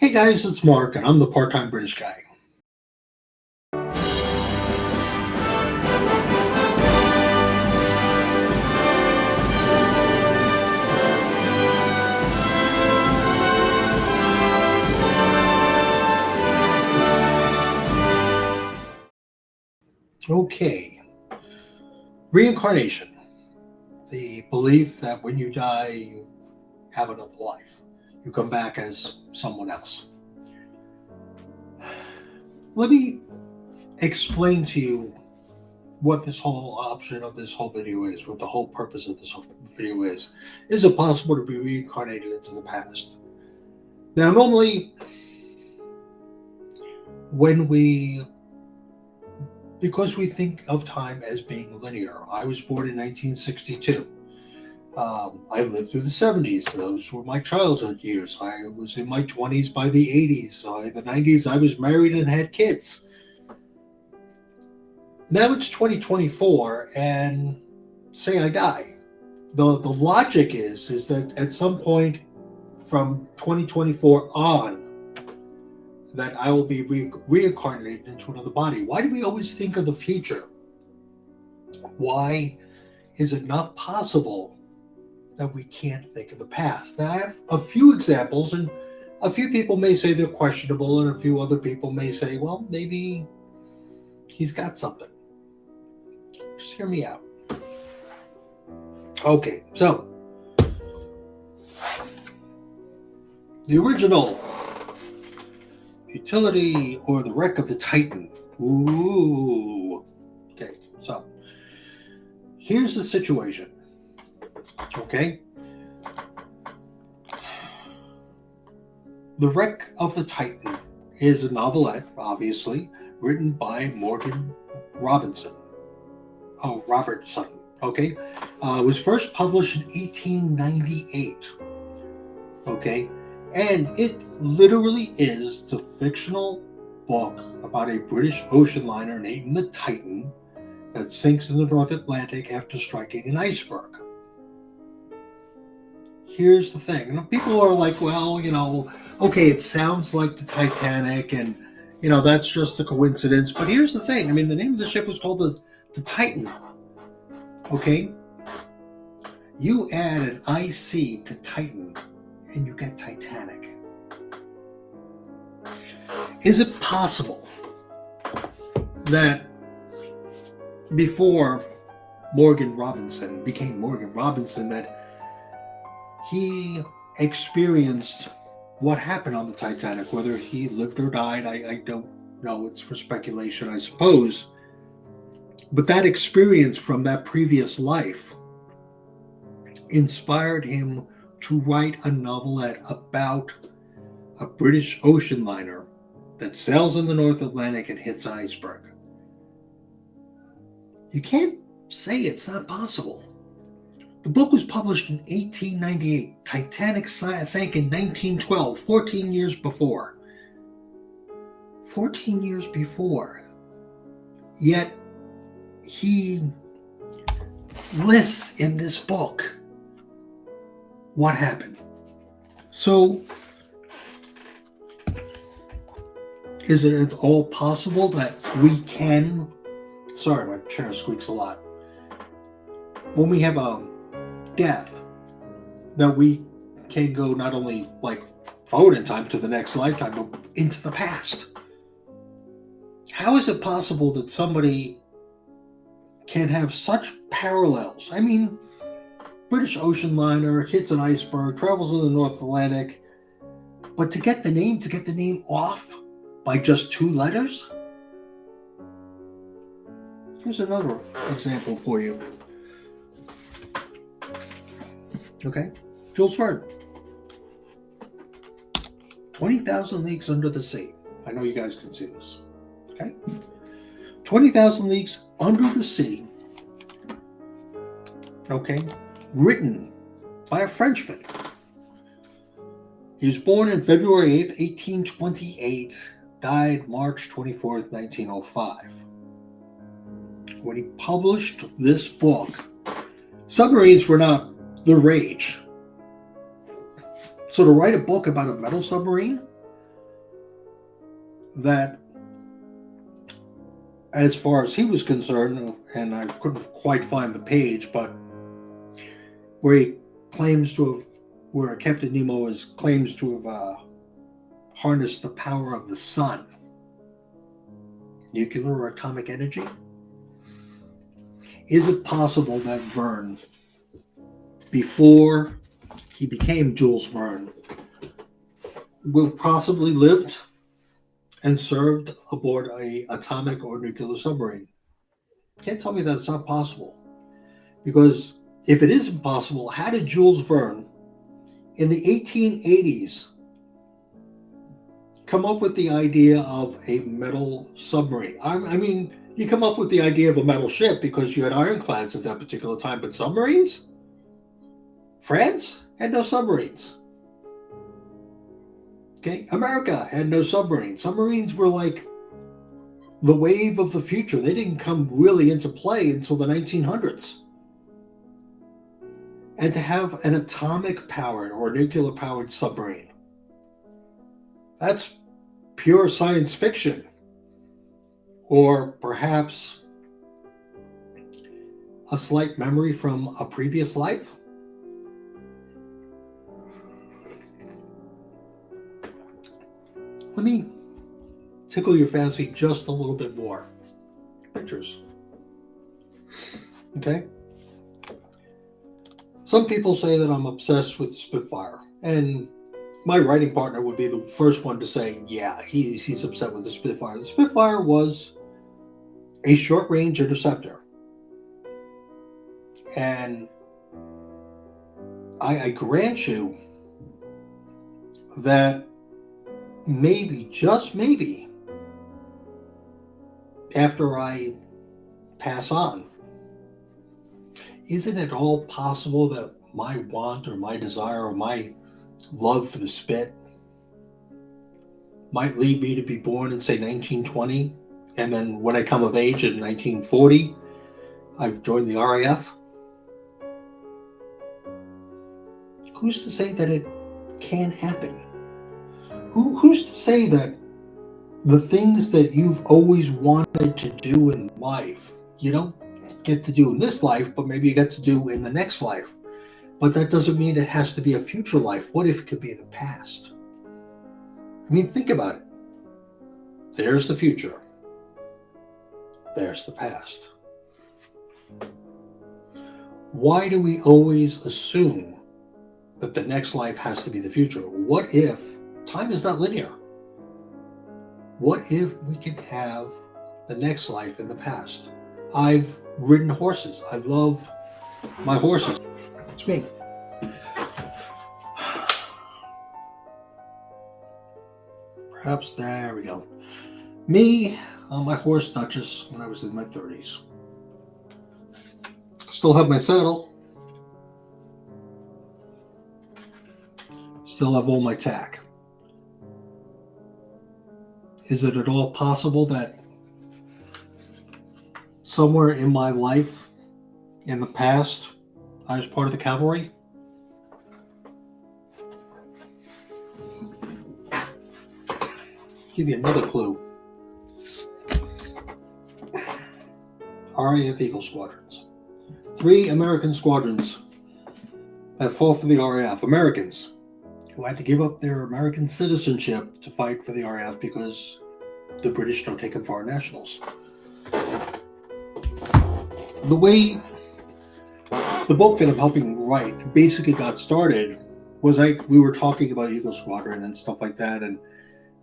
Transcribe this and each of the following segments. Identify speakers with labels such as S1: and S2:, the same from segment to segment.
S1: Hey guys, it's Mark, and I'm the part-time British guy. Okay, reincarnation. The belief that when you die, you have another life. You come back as someone else. Let me explain to you what this whole option of this whole video is, what the whole purpose of this whole video is. Is it possible to be reincarnated into the past? Now, normally, because we think of time as being linear. I was born in 1962. I lived through the 70s. Those were my childhood years. I was in my 20s by the 80s. By the 90s, I was married and had kids. Now it's 2024, and say I die. The logic is that at some point from 2024 on, that I will be reincarnated into another body. Why do we always think of the future? Why is it not possible that we can't think of the past? Now, I have a few examples, and a few people may say they're questionable, and a few other people may say, well, maybe he's got something. Just hear me out. Okay, so the original utility or the wreck of the Titan. Ooh. Okay, so here's the situation. Okay. The Wreck of the Titan is a novelette, obviously, written by Morgan Robertson. Okay. It was first published in 1898. Okay. And it literally is the fictional book about a British ocean liner named the Titan that sinks in the North Atlantic after striking an iceberg. Here's the thing. And people are like, well, okay, it sounds like the Titanic, and, that's just a coincidence. But here's the thing. I mean, the name of the ship was called the Titan. Okay? You add an IC to Titan, and you get Titanic. Is it possible that before Morgan Robinson became Morgan Robinson, that he experienced what happened on the Titanic, whether he lived or died? I don't know. It's for speculation, I suppose. But that experience from that previous life inspired him to write a novelette about a British ocean liner that sails in the North Atlantic and hits an iceberg. You can't say it's not possible. The book was published in 1898. Titanic sank in 1912, 14 years before. 14 years before. Yet, he lists in this book what happened. So, is it at all possible that we can, sorry, my chair squeaks a lot, when we have a death, that we can go not only like forward in time to the next lifetime, but into the past? How is it possible that somebody can have such parallels? I mean, British ocean liner hits an iceberg, travels in the North Atlantic, but to get the name off by just 2 letters? Here's another example for you. Okay, Jules Verne. 20,000 Leagues Under the Sea. I know you guys can see this. Okay? 20,000 Leagues Under the Sea. Okay? Written by a Frenchman. He was born on February 8th, 1828, died March 24th, 1905. When he published this book, submarines were not the rage. So to write a book about a metal submarine that, as far as he was concerned, and I couldn't quite find the page, but where he claims to have, where Captain Nemo claims to have harnessed the power of the sun, nuclear or atomic energy. Is it possible that Verne, before he became Jules Verne, will possibly lived and served aboard a atomic or nuclear submarine? Can't tell me that it's not possible. Because if it is impossible, how did Jules Verne in the 1880s come up with the idea of a metal submarine? I mean, you come up with the idea of a metal ship because you had ironclads at that particular time, but submarines? France had no submarines. Okay, America had no submarines. Submarines were like the wave of the future. They didn't come really into play until the 1900s. And to have an atomic powered or nuclear powered submarine, that's pure science fiction. Or perhaps a slight memory from a previous life. Let me tickle your fancy just a little bit more. Pictures. Okay? Some people say that I'm obsessed with the Spitfire, and my writing partner would be the first one to say, yeah, he's upset with the Spitfire. The Spitfire was a short-range interceptor. And I grant you that maybe, just maybe, after I pass on, isn't it all possible that my want or my desire or my love for the Spit might lead me to be born in, say, 1920, and then when I come of age in 1940, I've joined the RAF? Who's to say that it can't happen? Who's to say that the things that you've always wanted to do in life, you don't get to do in this life, but maybe you get to do in the next life? But that doesn't mean it has to be a future life. What if it could be the past? I mean, think about it. There's the future. There's the past. Why do we always assume that the next life has to be the future? What if time is not linear? What if we could have the next life in the past? I've ridden horses. I love my horses. It's me. Perhaps, there we go. Me on my horse Duchess when I was in my 30s. Still have my saddle. Still have all my tack. Is it at all possible that somewhere in my life, in the past, I was part of the cavalry? Give you another clue. RAF Eagle Squadrons. 3 American squadrons that fought for the RAF. Americans who had to give up their American citizenship to fight for the RAF because the British don't take them foreign nationals. The way the book that I'm helping write basically got started was we were talking about Eagle Squadron and stuff like that, and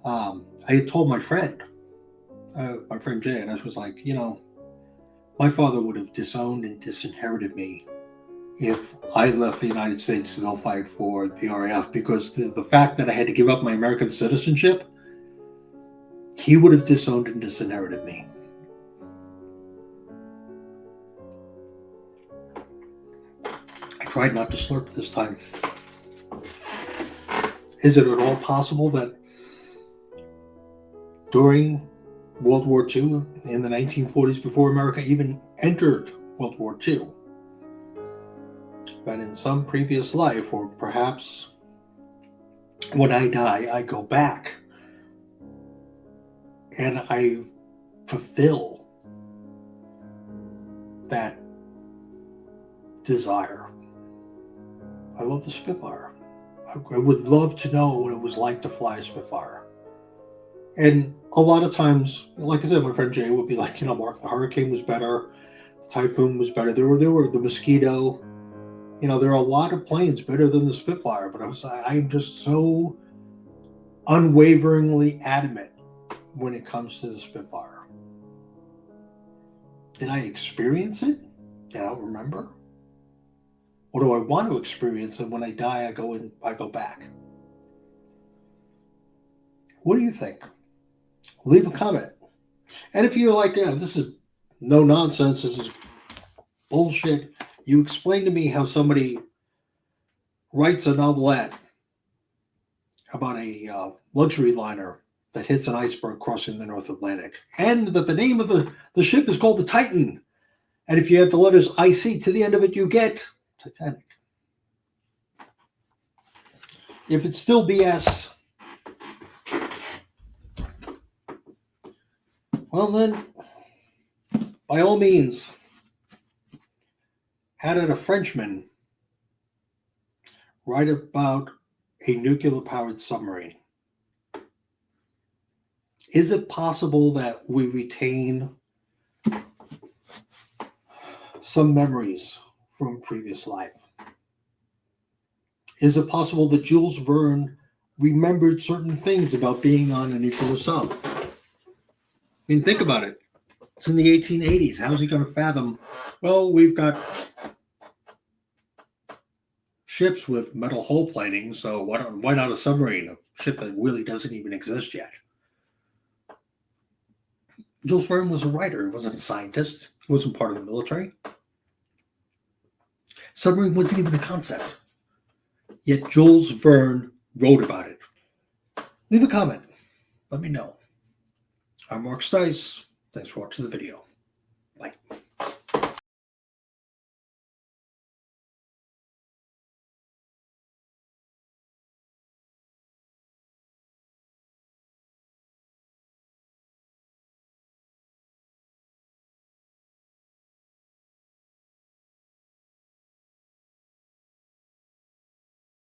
S1: I had told my friend Jay, and I was like, my father would have disowned and disinherited me if I left the United States to go fight for the RAF, because the fact that I had to give up my American citizenship, he would have disowned and disinherited me. I tried not to slurp this time. Is it at all possible that during World War II, in the 1940s, before America even entered World War II, that in some previous life, or perhaps when I die, I go back And I fulfill that desire. I love the Spitfire. I would love to know what it was like to fly a Spitfire. And a lot of times, like I said, my friend Jay would be like, Mark, the Hurricane was better, the Typhoon was better. There were the Mosquito. There are a lot of planes better than the Spitfire, but I'm just so unwaveringly adamant when it comes to the Spitfire. Did I experience it? I don't remember. Or do I want to experience it? When I die, I go back. What do you think? Leave a comment. And if you're like, this is no nonsense, this is bullshit, you explain to me how somebody writes a novelette about a luxury liner that hits an iceberg crossing the North Atlantic, and that the name of the ship is called the Titan. And if you add the letters IC to the end of it, you get Titanic. If it's still BS, well then, by all means, had a Frenchman write about a nuclear-powered submarine. Is it possible that we retain some memories from previous life? Is it possible that Jules Verne remembered certain things about being on a nuclear sub? I mean, think about it. It's in the 1880s. How's he going to fathom? Well, we've got ships with metal hull plating, so why not a submarine, a ship that really doesn't even exist yet? Jules Verne was a writer. He wasn't a scientist. He wasn't part of the military. Submarine wasn't even a concept. Yet Jules Verne wrote about it. Leave a comment. Let me know. I'm Mark Stice. Thanks for watching the video.